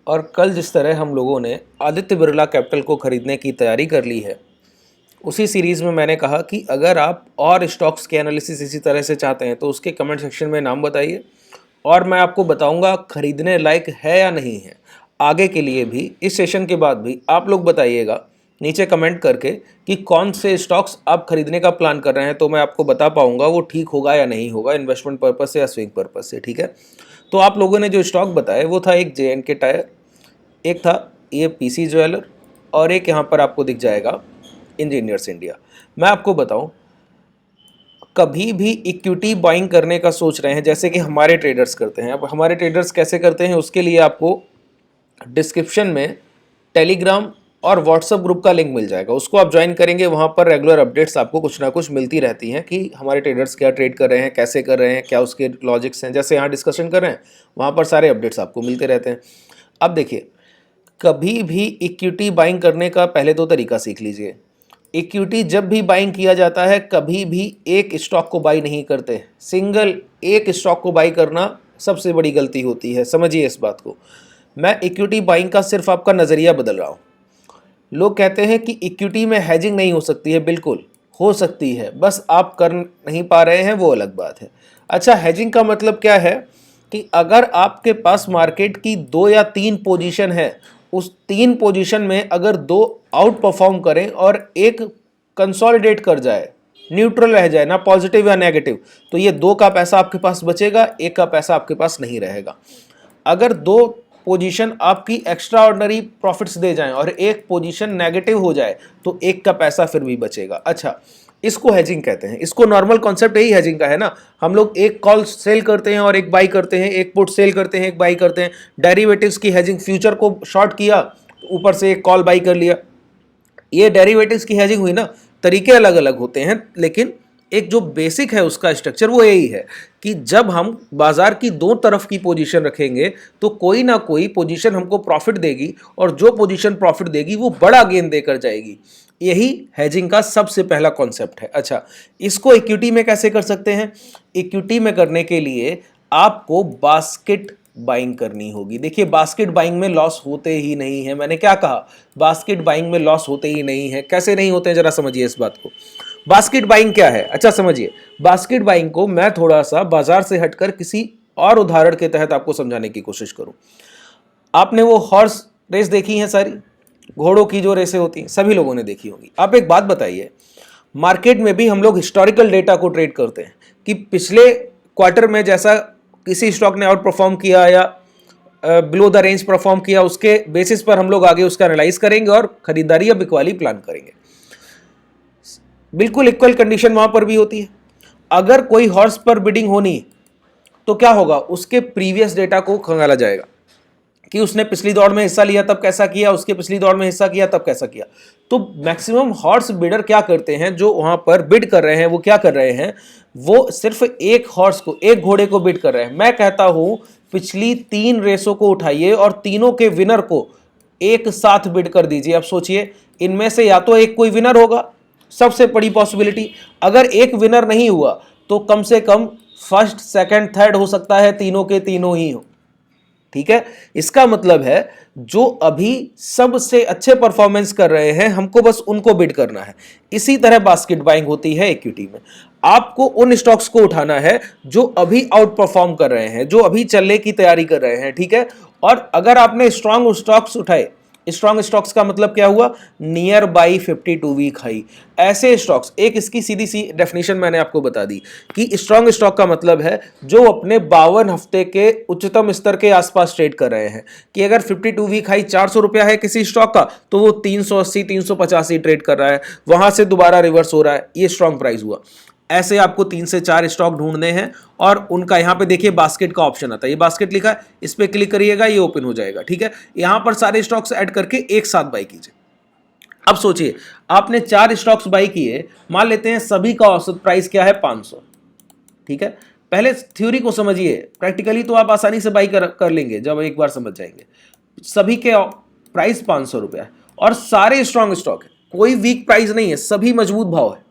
और कल जिस तरह हम लोगों ने आदित्य बिरला कैपिटल को खरीदने की तैयारी कर ली है, उसी सीरीज़ में मैंने कहा कि अगर आप और स्टॉक्स के एनालिसिस इसी तरह से चाहते हैं तो उसके कमेंट सेक्शन में नाम बताइए और मैं आपको बताऊंगा खरीदने लायक है या नहीं है। आगे के लिए भी, इस सेशन के बाद भी आप लोग बताइएगा नीचे कमेंट करके कि कौन से स्टॉक्स आप खरीदने का प्लान कर रहे हैं, तो मैं आपको बता पाऊंगा वो ठीक होगा या नहीं होगा, इन्वेस्टमेंट पर्पज से या स्विंग पर्पज से। ठीक है, तो आप लोगों ने जो स्टॉक बताए वो था एक JNK टायर, एक था ये PC ज्वेलर और एक यहाँ पर आपको दिख जाएगा इंजीनियर्स इंडिया। मैं आपको बताऊं, कभी भी इक्विटी बाइंग करने का सोच रहे हैं जैसे कि हमारे ट्रेडर्स करते हैं। अब हमारे ट्रेडर्स कैसे करते हैं उसके लिए आपको डिस्क्रिप्शन में टेलीग्राम और व्हाट्सएप ग्रुप का लिंक मिल जाएगा, उसको आप ज्वाइन करेंगे। वहाँ पर रेगुलर अपडेट्स आपको कुछ ना कुछ मिलती रहती हैं कि हमारे ट्रेडर्स क्या ट्रेड कर रहे हैं, कैसे कर रहे हैं, क्या उसके लॉजिक्स हैं। जैसे यहाँ डिस्कशन कर रहे हैं वहाँ पर सारे अपडेट्स आपको मिलते रहते हैं। अब देखिए, कभी भी इक्विटी बाइंग करने का पहले तो तरीका सीख लीजिए। इक्विटी जब भी बाइंग किया जाता है कभी भी एक स्टॉक को बाई नहीं करते, सिंगल एक स्टॉक को बाई करना सबसे बड़ी गलती होती है, समझिए इस बात को। मैं इक्विटी बाइंग का सिर्फ आपका नज़रिया बदल रहा हूँ। लोग कहते हैं कि इक्विटी में हेजिंग नहीं हो सकती है, बिल्कुल हो सकती है, बस आप कर नहीं पा रहे हैं, वो अलग बात है। अच्छा, हेजिंग का मतलब क्या है कि अगर आपके पास मार्केट की 2 या 3 पोजीशन है, उस 3 पोजीशन में अगर 2 आउट परफॉर्म करें और एक कंसोलिडेट कर जाए, न्यूट्रल रह जाए, ना पॉजिटिव या नेगेटिव, तो ये 2 का पैसा आपके पास बचेगा, 1 का पैसा आपके पास नहीं रहेगा। अगर 2 पोजीशन आपकी एक्स्ट्रा ऑर्डिनरी प्रॉफिट्स दे जाएं और एक पोजीशन नेगेटिव हो जाए तो 1 का पैसा फिर भी बचेगा। अच्छा, इसको हेजिंग कहते हैं। इसको नॉर्मल कॉन्सेप्ट यही हेजिंग का है ना। हम लोग एक कॉल सेल करते हैं और एक बाई करते हैं, एक पुट सेल करते हैं, एक बाई करते हैं। डेरिवेटिव्स की हेजिंग, फ्यूचर को शॉर्ट किया ऊपर से एक कॉल बाई कर लिया, ये डेरिवेटिव्स की हेजिंग हुई ना। तरीके अलग अलग होते हैं लेकिन एक जो बेसिक है उसका स्ट्रक्चर वो यही है कि जब हम बाजार की 2 तरफ की पोजीशन रखेंगे तो कोई ना कोई पोजीशन हमको प्रॉफिट देगी और जो पोजीशन प्रॉफिट देगी वो बड़ा गेन देकर जाएगी। यही हेजिंग का सबसे पहला कॉन्सेप्ट है। अच्छा, इसको इक्विटी में कैसे कर सकते हैं? इक्विटी में करने के लिए आपको बास्केट बाइंग करनी होगी। देखिए, बास्केट बाइंग में लॉस होते ही नहीं है। मैंने क्या कहा? बास्केट बाइंग में लॉस होते ही नहीं है। कैसे नहीं होते हैं जरा समझिए इस बात को। बास्केट बाइंग क्या है? अच्छा समझिए, बास्केट बाइंग को मैं थोड़ा सा बाजार से हटकर किसी और उदाहरण के तहत आपको समझाने की कोशिश करूं। आपने वो हॉर्स रेस देखी है, सारी घोड़ों की जो रेसें होती हैं सभी लोगों ने देखी होंगी। आप एक बात बताइए, मार्केट में भी हम लोग हिस्टोरिकल डेटा को ट्रेड करते हैं कि पिछले क्वार्टर में जैसा किसी स्टॉक ने आउट परफॉर्म किया या बिलो द रेंज परफॉर्म किया, उसके बेसिस पर हम लोग आगे उसका एनालाइज करेंगे और खरीदारी या बिकवाली प्लान करेंगे। बिल्कुल इक्वल कंडीशन वहां पर भी होती है। अगर कोई हॉर्स पर बिडिंग होनी तो क्या होगा? उसके प्रीवियस डेटा को खंगाला जाएगा कि उसने पिछली दौड़ में हिस्सा लिया तब कैसा किया, उसके पिछली दौड़ में हिस्सा किया तब कैसा किया। तो मैक्सिमम हॉर्स बिडर क्या करते हैं, जो वहां पर बिड कर रहे हैं वो क्या कर रहे हैं, वो सिर्फ एक हॉर्स को, एक घोड़े को बिड कर रहे हैं। मैं कहता हूं पिछली 3 रेसों को उठाइए और तीनों के विनर को एक साथ बिड कर दीजिए। अब सोचिए, इनमें से या तो एक कोई विनर होगा, सबसे बड़ी पॉसिबिलिटी। अगर एक विनर नहीं हुआ तो कम से कम फर्स्ट, सेकंड, थर्ड हो सकता है, तीनों के तीनों ही हो। ठीक है, इसका मतलब है जो अभी सबसे अच्छे परफॉर्मेंस कर रहे हैं हमको बस उनको बिड करना है। इसी तरह बास्केट बाइंग होती है इक्विटी में। आपको उन स्टॉक्स को उठाना है जो अभी आउट परफॉर्म कर रहे हैं, जो अभी चलने की तैयारी कर रहे हैं। ठीक है, और अगर आपने स्ट्रॉन्ग स्टॉक्स उठाए, स्ट्रॉन्ग स्टॉक्स का मतलब क्या हुआ? Near by 52 week high. ऐसे स्टॉक्स, एक इसकी सीधी सी डेफिनेशन मैंने आपको बता दी कि स्ट्रॉन्ग स्टॉक का मतलब है जो अपने 52 हफ्ते के उच्चतम स्तर के आसपास ट्रेड कर रहे हैं। कि अगर 52 वीक हाई 400 रुपया है किसी स्टॉक का तो वो 380 385 ट्रेड कर रहा है, वहां से दोबारा रिवर्स हो रहा है, ये स्ट्रॉन्ग प्राइस हुआ। ऐसे आपको 3 से 4 स्टॉक ढूंढने हैं और उनका यहां पे देखिए बास्केट का ऑप्शन आता है, ये बास्केट लिखा है, इस पे क्लिक करिएगा, ये ओपन हो जाएगा। ठीक है, यहां पर सारे स्टॉक्स ऐड करके एक साथ बाई कीजिए। अब सोचिए, आपने 4 स्टॉक्स बाई किए, मान लेते हैं सभी का औसत प्राइस क्या है? 500। ठीक है, पहले थ्योरी को समझिए, प्रैक्टिकली तो आप आसानी से बाई कर लेंगे जब एक बार समझ जाएंगे। सभी के प्राइस 500 रुपया है और सारे स्ट्रॉन्ग स्टॉक है, कोई वीक प्राइस नहीं है, सभी मजबूत भाव है।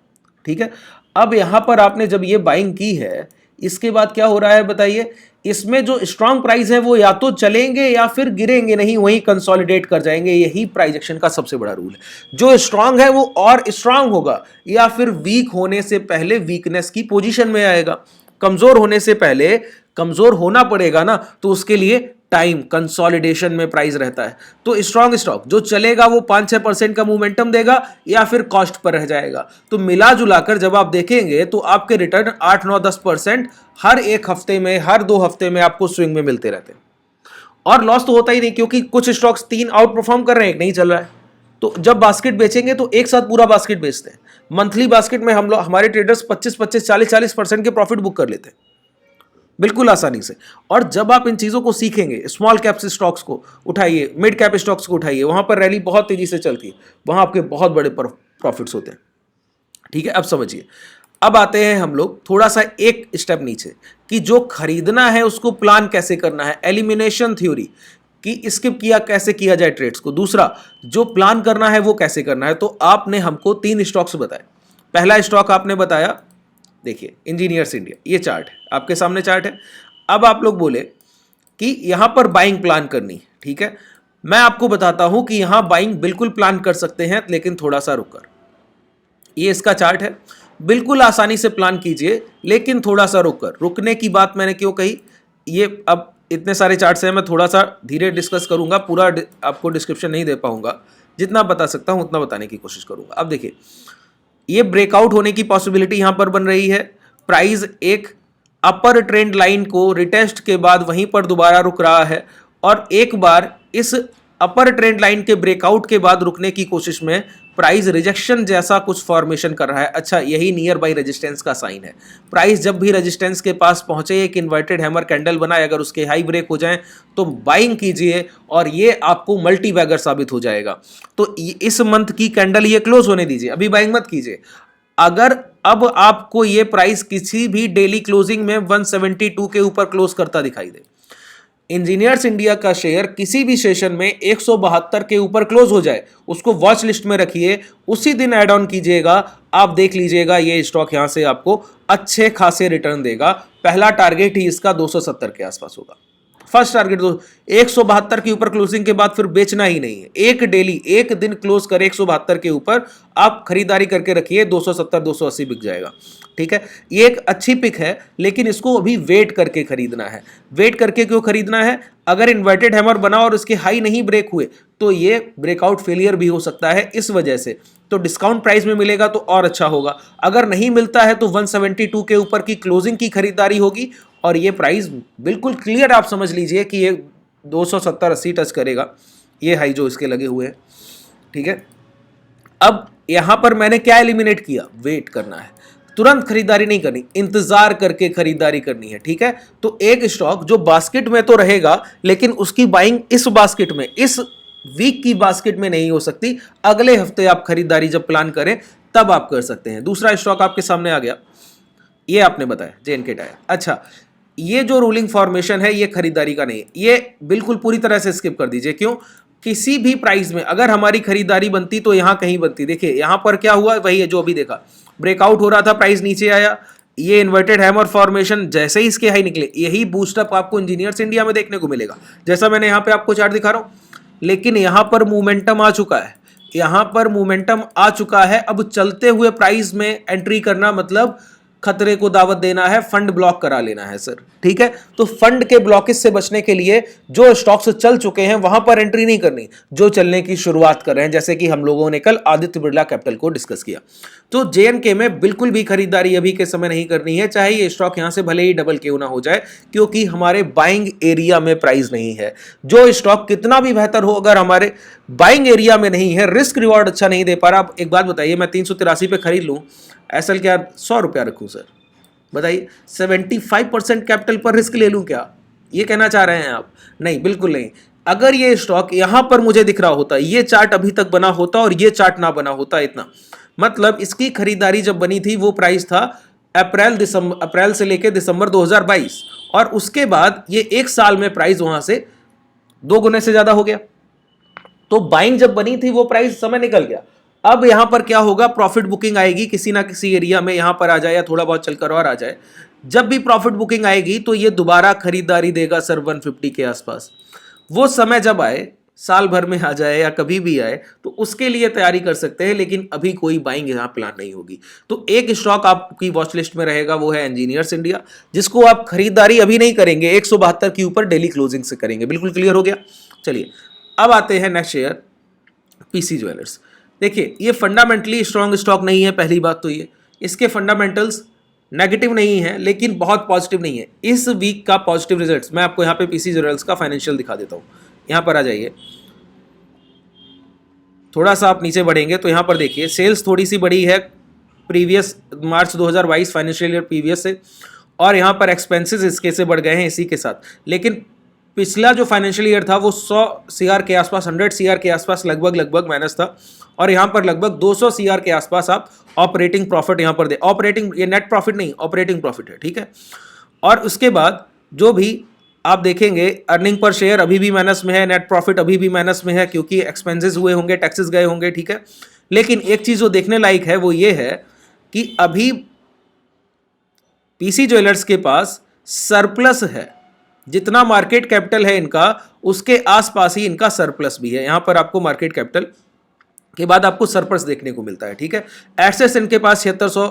ठीक है, अब यहां पर आपने जब ये बाइंग की है, इसके बाद क्या हो रहा है बताइए? इसमें जो स्ट्रांग प्राइस है वो या तो चलेंगे या फिर गिरेंगे नहीं, वहीं कंसोलिडेट कर जाएंगे। यही प्राइस एक्शन का सबसे बड़ा रूल है। जो स्ट्रांग है वो और स्ट्रांग होगा या फिर वीक होने से पहले वीकनेस की पोजीशन में आएगा। कमजोर होने से पहले कमजोर होना पड़ेगा ना, तो उसके लिए टाइम कंसोलिडेशन में प्राइस रहता है। तो स्ट्रांग स्टॉक जो चलेगा वो 5-6% का मोमेंटम देगा या फिर कॉस्ट पर रह जाएगा। तो मिला जुलाकर जब आप देखेंगे तो आपके रिटर्न 8-9-10% हर एक हफ्ते में, हर 2 हफ्ते में आपको स्विंग में मिलते रहते हैं। और लॉस तो होता ही नहीं, क्योंकि कुछ स्टॉक्स 3 आउट परफॉर्म कर रहे हैं, एक नहीं चल रहा है। तो जब बास्केट बेचेंगे तो एक साथ पूरा बास्केट बेचते हैं। मंथली बास्केट में हम लोग, हमारे ट्रेडर्स 25-25, 40-40% के प्रॉफिट बुक कर लेते हैं बिल्कुल आसानी से। और जब आप इन चीज़ों को सीखेंगे, स्मॉल कैप स्टॉक्स को उठाइए, मिड कैप स्टॉक्स को उठाइए, वहाँ पर रैली बहुत तेज़ी से चलती है, वहाँ आपके बहुत बड़े प्रॉफिट्स होते हैं। ठीक है, अब समझिए। अब आते हैं हम लोग थोड़ा सा एक स्टेप नीचे, कि जो खरीदना है उसको प्लान कैसे करना है, एलिमिनेशन थ्योरी, कि स्किप किया कैसे किया जाए ट्रेड्स को। दूसरा, जो प्लान करना है वो कैसे करना है। तो आपने हमको 3 स्टॉक्स बताए। पहला स्टॉक आपने बताया, देखिए इंजीनियर्स इंडिया, ये चार्ट है आपके सामने, चार्ट है। अब आप लोग बोले कि यहां पर बाइंग प्लान करनी, ठीक है। मैं आपको बताता हूं कि यहां बाइंग बिल्कुल प्लान कर सकते हैं, लेकिन थोड़ा सा रुककर। ये इसका चार्ट है, बिल्कुल आसानी से प्लान कीजिए, लेकिन थोड़ा सा रुककर। रुकने की बात मैंने क्यों कही, ये अब इतने सारे चार्ट्स हैं, मैं थोड़ा सा धीरे डिस्कस करूंगा, पूरा आपको डिस्क्रिप्शन नहीं दे पाऊंगा। जितना बता सकता हूं उतना बताने की कोशिश करूंगा। अब देखिए, ये ब्रेकआउट होने की पॉसिबिलिटी यहां पर बन रही है। प्राइस एक अपर ट्रेंड लाइन को रिटेस्ट के बाद वहीं पर दोबारा रुक रहा है, और एक बार इस अपर ट्रेंड लाइन के ब्रेकआउट के बाद रुकने की कोशिश में प्राइस रिजेक्शन जैसा कुछ फॉर्मेशन कर रहा है। अच्छा, यही नियर बाई रेजिस्टेंस का साइन है। प्राइस जब भी रेजिस्टेंस के पास पहुंचे, एक इन्वर्टेड हैमर कैंडल बनाए, अगर उसके हाई ब्रेक हो जाएं तो बाइंग कीजिए, और ये आपको मल्टी बैगर साबित हो जाएगा। तो इस मंथ की कैंडल ये क्लोज होने दीजिए, अभी बाइंग मत कीजिए। अगर अब आपको ये प्राइस किसी भी डेली क्लोजिंग में 172 के ऊपर क्लोज करता दिखाई दे, इंजीनियर्स इंडिया का शेयर किसी भी सेशन में 172 के ऊपर क्लोज हो जाए, उसको वॉच लिस्ट में रखिए, उसी दिन ऐड ऑन कीजिएगा। आप देख लीजिएगा ये स्टॉक यहां से आपको अच्छे खासे रिटर्न देगा। पहला टारगेट ही इसका 270 के आसपास होगा। फर्स्ट टारगेट 172 के ऊपर क्लोजिंग के बाद फिर बेचना ही नहीं है। एक डेली, एक दिन क्लोज करे 172 के ऊपर, आप खरीदारी करके रखिए, 270 280 बिक जाएगा। ठीक है, ये एक अच्छी पिक है, लेकिन इसको अभी वेट करके खरीदना है। वेट करके क्यों खरीदना है, अगर इन्वर्टेड हैमर बना और उसके हाई नहीं ब्रेक हुए तो ये ब्रेकआउट फेलियर भी हो सकता है, इस वजह से। तो डिस्काउंट प्राइस में मिलेगा तो और अच्छा होगा। अगर नहीं मिलता है तो 172 के ऊपर की क्लोजिंग की खरीदारी होगी, और ये प्राइस बिल्कुल क्लियर आप समझ लीजिए कि ये 270-80 टच करेगा, ये हाई जो इसके लगे हुए हैं। ठीक है, अब यहां पर मैंने क्या एलिमिनेट किया, वेट करना है, तुरंत खरीदारी नहीं करनी, इंतजार करके खरीदारी करनी है। ठीक है, तो एक स्टॉक जो बास्केट में तो रहेगा, लेकिन उसकी बाइंग इस बास्केट में, इस वीक की बास्केट में नहीं हो सकती। अगले हफ्ते आप खरीदारी जब प्लान करें तब आप कर सकते हैं। दूसरा स्टॉक आपके सामने आ गया, ये आपने बताया JNK टायर। अच्छा, ये जो रूलिंग फॉर्मेशन है ये खरीदारी का नहीं, ये बिल्कुल पूरी तरह से स्किप कर दीजिए। क्यों, किसी भी प्राइस में अगर हमारी खरीदारी बनती तो यहां कहीं बनती। देखिए यहां पर क्या हुआ, वही है जो अभी देखा, ब्रेकआउट हो रहा था, प्राइस नीचे आया, ये इन्वर्टेड हैमर फॉर्मेशन, जैसे ही इसके हाई निकले, यही बूस्टअप आपको इंजीनियर्स इंडिया में देखने को मिलेगा, जैसा मैंने यहां पे आपको चार्ट दिखा रहा हूं। लेकिन यहां पर मोमेंटम आ चुका है, यहां पर मोमेंटम आ चुका है। अब चलते हुए प्राइस में एंट्री करना मतलब खतरे को दावत देना है, फंड ब्लॉक करा लेना है सर। ठीक है, तो फंड के ब्लॉकेज से बचने के लिए जो स्टॉक्स चल चुके हैं वहां पर एंट्री नहीं करनी, जो चलने की शुरुआत कर रहे हैं, जैसे कि हम लोगों ने कल आदित्य बिरला कैपिटल को डिस्कस किया। तो JNK में बिल्कुल भी खरीदारी अभी के समय नहीं करनी है, चाहे ये स्टॉक यहां से भले ही डबल क्यों ना हो जाए, क्योंकि हमारे बाइंग एरिया में प्राइस नहीं है। जो स्टॉक कितना भी बेहतर हो, अगर हमारे बाइंग एरिया में नहीं है, रिस्क रिवॉर्ड अच्छा नहीं दे पा रहा। आप एक बात बताइए, मैं 383 पे खरीद लूं, एसएल क्या 100 रुपया रखूं सर, बताइए, 75% कैपिटल पर रिस्क ले लूं क्या, ये कहना चाह रहे हैं आप? नहीं, बिल्कुल नहीं। अगर ये स्टॉक यहां पर मुझे दिख रहा होता, ये चार्ट अभी तक बना होता और ये चार्ट ना बना होता, इतना मतलब इसकी खरीदारी जब बनी थी वो प्राइस था अप्रैल से लेकर दिसंबर 2022, और उसके बाद ये एक साल में प्राइस वहां से 2 गुने से ज्यादा हो गया। तो बाइंग जब बनी थी वो प्राइस समय निकल गया। अब यहां पर क्या होगा, प्रॉफिट बुकिंग आएगी किसी ना किसी एरिया में, यहां पर आ जाए या थोड़ा बहुत चलकर और आ जाए। जब भी प्रॉफिट बुकिंग आएगी तो ये दोबारा खरीदारी देगा सर 150 के आसपास। वो समय जब आए, साल भर में आ जाए या कभी भी आए, तो उसके लिए तैयारी कर सकते हैं, लेकिन अभी कोई बाइंग यहाँ प्लान नहीं होगी। तो एक स्टॉक आपकी वॉच लिस्ट में रहेगा, वो है इंजीनियर्स इंडिया, जिसको आप खरीदारी अभी नहीं करेंगे, 172 के ऊपर डेली क्लोजिंग से करेंगे। बिल्कुल क्लियर हो गया। चलिए अब आते हैं नेक्स्ट शेयर, पीसी ज्वेलर्स। देखिए ये फंडामेंटली स्ट्रॉन्ग स्टॉक नहीं है, पहली बात तो ये, इसके फंडामेंटल्स नेगेटिव नहीं है लेकिन बहुत पॉजिटिव नहीं है। इस वीक का पॉजिटिव रिजल्ट्स मैं आपको यहाँ पे पीसी ज्वेलर्स का फाइनेंशियल दिखा देता हूँ। यहाँ पर आ जाइए, थोड़ा सा आप नीचे बढ़ेंगे तो यहाँ पर देखिए सेल्स थोड़ी सी बढ़ी है प्रीवियस मार्च 2022 फाइनेंशियल ईयर प्रीवियस से, और यहाँ पर एक्सपेंसेस इसके से बढ़ गए हैं इसी के साथ। लेकिन पिछला जो फाइनेंशियल ईयर था वो 100 सीआर के आसपास, 100 सीआर के आसपास लगभग माइनस था, और यहाँ पर लगभग 200 सीआर के आसपास आप ऑपरेटिंग प्रॉफिट यहाँ पर दे, ऑपरेटिंग ये नेट प्रॉफिट नहीं, ऑपरेटिंग प्रॉफिट है, ठीक है। और उसके बाद जो भी आप देखेंगे अर्निंग पर शेयर अभी भी माइनस में है, नेट प्रॉफिट अभी भी माइनस में है क्योंकि एक्सपेंसेस हुए होंगे, टैक्सेस गए होंगे, ठीक है। लेकिन एक चीज जो देखने लायक है वो ये है कि अभी पीसी ज्वेलर्स के पास सरप्लस है, जितना मार्केट कैपिटल है इनका उसके आसपास ही इनका सरप्लस भी है। यहां पर आपको मार्केट कैपिटल के बाद आपको सरप्लस देखने को मिलता है, ठीक है। एसेट्स इनके पास 7600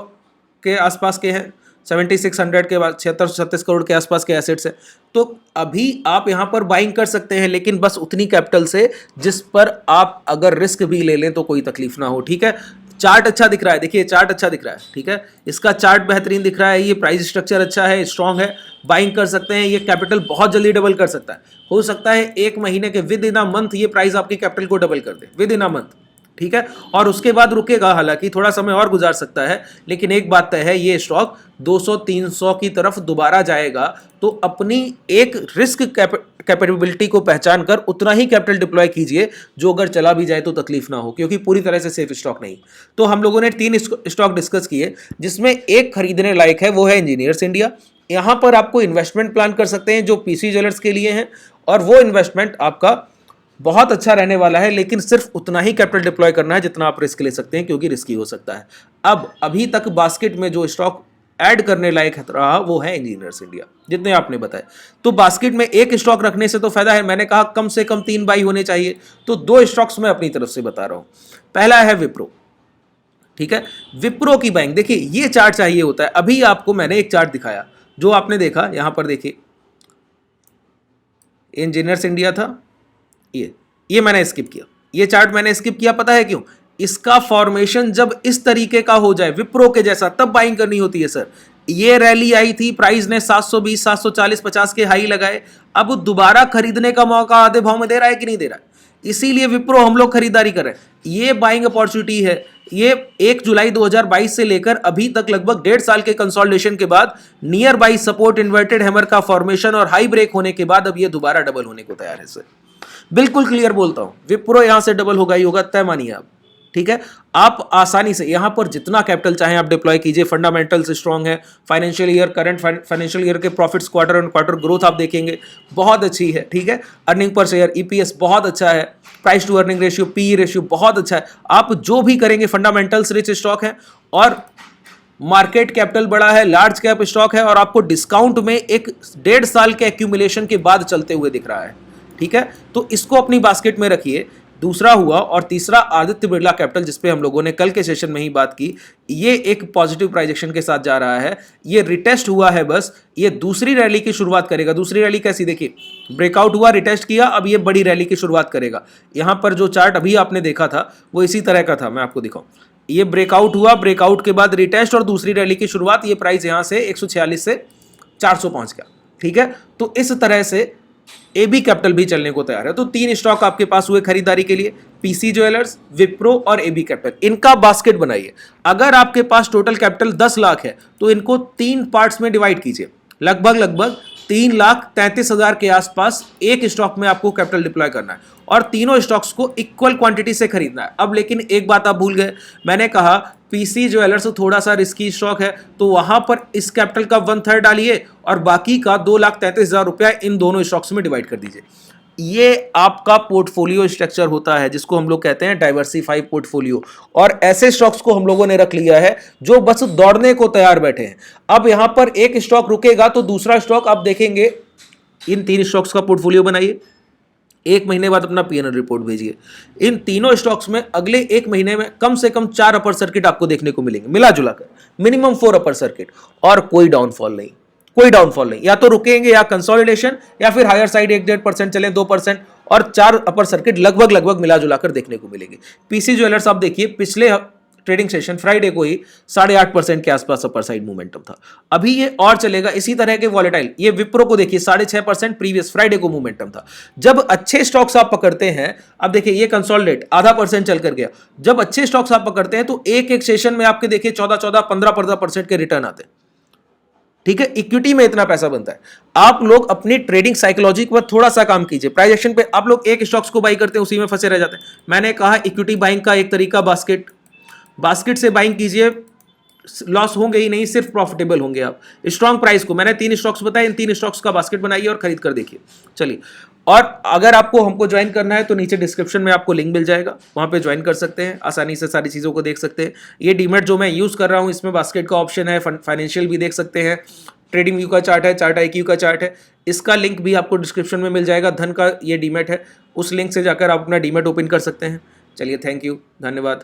के आसपास के हैं, 7600 के बाद 76-37 करोड़ के आसपास के एसेट्स है। तो अभी आप यहां पर बाइंग कर सकते हैं, लेकिन बस उतनी कैपिटल से जिस पर आप अगर रिस्क भी ले लें तो कोई तकलीफ ना हो, ठीक है। चार्ट अच्छा दिख रहा है, देखिए चार्ट अच्छा दिख रहा है, ठीक है। इसका चार्ट बेहतरीन दिख रहा है, ये प्राइस स्ट्रक्चर अच्छा है, स्ट्रांग है, बाइंग कर सकते हैं। ये कैपिटल बहुत जल्दी डबल कर सकता है, हो सकता है 1 महीने के विद इन अ मंथ ये प्राइस आपकी कैपिटल को डबल कर दे, विद इन अ मंथ, ठीक है। और उसके बाद रुकेगा, हालांकि थोड़ा समय और गुजार सकता है, लेकिन एक बात तय है, ये स्टॉक 200-300 की तरफ दोबारा जाएगा। तो अपनी एक रिस्क कैपेबिलिटी को पहचान कर उतना ही कैपिटल डिप्लॉय कीजिए जो अगर चला भी जाए तो तकलीफ ना हो, क्योंकि पूरी तरह से सेफ स्टॉक नहीं। तो हम लोगों ने 3 स्टॉक डिस्कस किए, जिसमें एक खरीदने लायक है, वो है इंजीनियर्स इंडिया। यहां पर आपको इन्वेस्टमेंट प्लान कर सकते हैं जो पीसी ज्वेलर्स के लिए हैं, और वो इन्वेस्टमेंट आपका बहुत अच्छा रहने वाला है, लेकिन सिर्फ उतना ही कैपिटल डिप्लॉय करना है जितना आप रिस्क ले सकते हैं, क्योंकि रिस्की हो सकता है। अब अभी तक बास्केट में जो स्टॉक ऐड करने लायक रहा वो है इंजीनियर्स इंडिया, जितने आपने बताए। तो बास्केट में एक स्टॉक रखने से तो फायदा है, मैंने कहा कम से कम 3 बाई होने चाहिए, तो 2 स्टॉक्स मैं अपनी तरफ से बता रहा हूं। पहला है विप्रो, ठीक है। विप्रो की बाइंग देखिए, ये चार्ट चाहिए होता है। अभी आपको मैंने एक चार्ट दिखाया जो आपने देखा, यहां पर देखिए इंजीनियर्स इंडिया था, ये मैंने स्किप किया, ये चार्ट मैंने स्किप किया, पता है क्यों? इसका फॉर्मेशन जब इस तरीके का हो जाए विप्रो के जैसा, तब बाइंग करनी होती है सर। ये रैली आई थी, प्राइस ने 720, 740, 50 के हाई लगाए, अब दोबारा खरीदने का मौका आधे भाव में दे रहा है कि नहीं दे रहा है? इसीलिए विप्रो हम लोग खरीदारी कर रहे हैं। ये बाइंग अपॉर्चुनिटी है। ये 1 जुलाई 2022 से लेकर अभी तक लगभग 1.5 साल के कंसोलिडेशन के बाद near by support, inverted hammer का फॉर्मेशन और हाई ब्रेक होने के बाद अब ये दोबारा डबल होने को तैयार है सर। बिल्कुल क्लियर बोलता हूं, विप्रो यहां से डबल होगा ही होगा, तय मानिए आप, ठीक है। आप आसानी से यहां पर जितना कैपिटल चाहें आप डिप्लॉय कीजिए, फंडामेंटल्स स्ट्रांग है, financial year, current financial year के profits quarter on quarter growth आप देखेंगे बहुत अच्छी है, ठीक है। अर्निंग पर शेयर, ईपीएस बहुत अच्छा है, price to earning ratio, PE ratio बहुत अच्छा है। आप जो भी करेंगे फंडामेंटल्स रिच स्टॉक है, और मार्केट कैपिटल बड़ा है, लार्ज कैप स्टॉक है, और आपको डिस्काउंट में एक 1.5 साल के एक्यूमुलेशन के बाद चलते हुए दिख रहा है, ठीक है। तो इसको अपनी बास्केट में रखिए। दूसरा हुआ, और तीसरा आदित्य बिरला कैपिटल, जिसपे हम लोगों ने कल के सेशन में ही बात की, ये एक पॉजिटिव प्राइजेक्शन के साथ जा रहा है। ये रिटेस्ट हुआ है, बस ये दूसरी रैली की शुरुआत करेगा। दूसरी रैली कैसी, देखिए ब्रेकआउट हुआ, रिटेस्ट किया, अब ये बड़ी रैली की शुरुआत करेगा। यहां पर जो चार्ट अभी आपने देखा था वो इसी तरह का था, मैं आपको दिखाऊं। ये ब्रेकआउट हुआ, ब्रेकआउट के बाद रिटेस्ट और दूसरी रैली की शुरुआत, ये प्राइस यहां से 146 से 400 पहुंच गया, ठीक है। तो इस तरह से एबी कैपिटल भी चलने को तैयार है। तो 3 स्टॉक आपके पास हुए खरीदारी के लिए, पीसी ज्वेलर्स, विप्रो और एबी कैपिटल। इनका बास्केट बनाइए। अगर आपके पास टोटल कैपिटल 10 लाख है तो इनको 3 पार्ट्स में डिवाइड कीजिए, लगभग 3,33,000 के आसपास एक स्टॉक में आपको कैपिटल डिप्लॉय करना है, और तीनों स्टॉक्स को इक्वल क्वांटिटी से खरीदना है। अब लेकिन एक बात आप भूल गए, मैंने कहा पीसी ज्वेलर्स थोड़ा सा रिस्की स्टॉक है, तो वहां पर इस कैपिटल का 1/3 डालिए और बाकी का 2,33,000 रुपया इन दोनों स्टॉक्स में डिवाइड कर दीजिए। ये आपका पोर्टफोलियो स्ट्रक्चर होता है जिसको हम लोग कहते हैं डाइवर्सिफाइड पोर्टफोलियो। और ऐसे स्टॉक्स को हम लोगों ने रख लिया है जो बस दौड़ने को तैयार बैठे हैं। अब यहां पर एक स्टॉक रुकेगा तो दूसरा स्टॉक आप देखेंगे। इन 3 स्टॉक्स का पोर्टफोलियो बनाइए, 1 महीने बाद अपना पीएनएल रिपोर्ट भेजिए। इन तीनों स्टॉक्स में अगले 1 महीने में कम से कम 4 अपर सर्किट आपको देखने को मिलेंगे, मिला जुला कर मिनिमम 4 अपर सर्किट, और कोई डाउनफॉल नहीं, कोई डाउनफॉल नहीं। या तो रुकेंगे या कंसोलिडेशन, या फिर हायर साइड 1-1.5% चले, 2%, और 4 अपर सर्किट लगभग मिला जुलाकर देखने को मिलेंगे। पीसी ज्वेलर्स आप देखिए, पिछले ट्रेडिंग सेशन फ्राइडे को ही 8.5% के आसपास अपर साइड मूवमेंटम था। अभी ये और चलेगा इसी तरह के वॉलेटाइल। ये विप्रो को देखिए 6.5% प्रीवियस फ्राइडे को मूवमेंटम था। जब अच्छे स्टॉक्स आप पकड़ते हैं, अब देखिए ये कंसोलिडेट 0.5% चल कर गया। जब अच्छे स्टॉक्स आप पकड़ते हैं तो एक सेशन में आपके देखिए 14, 15% के रिटर्न आते हैं। ठीक है, इक्विटी में इतना पैसा बनता है। आप लोग अपनी ट्रेडिंग साइकोलॉजी पर थोड़ा सा काम कीजिए। प्राइस एक्शन पे आप लोग एक स्टॉक्स को बाई करते हैं, उसी में फंसे रह जाते हैं। मैंने कहा इक्विटी बाइंग का एक तरीका बास्केट से बाइंग कीजिए, लॉस होंगे ही नहीं, सिर्फ प्रॉफिटेबल होंगे आप। स्ट्रॉन्ग प्राइस को मैंने 3 स्टॉक्स बताए, इन 3 स्टॉक्स का बास्केट बनाइए और खरीद कर देखिए। चलिए, और अगर आपको हमको ज्वाइन करना है तो नीचे डिस्क्रिप्शन में आपको लिंक मिल जाएगा, वहां पे ज्वाइन कर सकते हैं, आसानी से सारी चीज़ों को देख सकते हैं। ये डीमेट जो मैं यूज़ कर रहा हूँ इसमें बास्केट का ऑप्शन है, फाइनेंशियल भी देख सकते हैं, ट्रेडिंग व्यू का चार्ट है, चार्ट IQ का चार्ट है। इसका लिंक भी आपको डिस्क्रिप्शन में मिल जाएगा। धन का ये डीमेट है, उस लिंक से जाकर आप अपना डीमेट ओपन कर सकते हैं। चलिए, थैंक यू, धन्यवाद।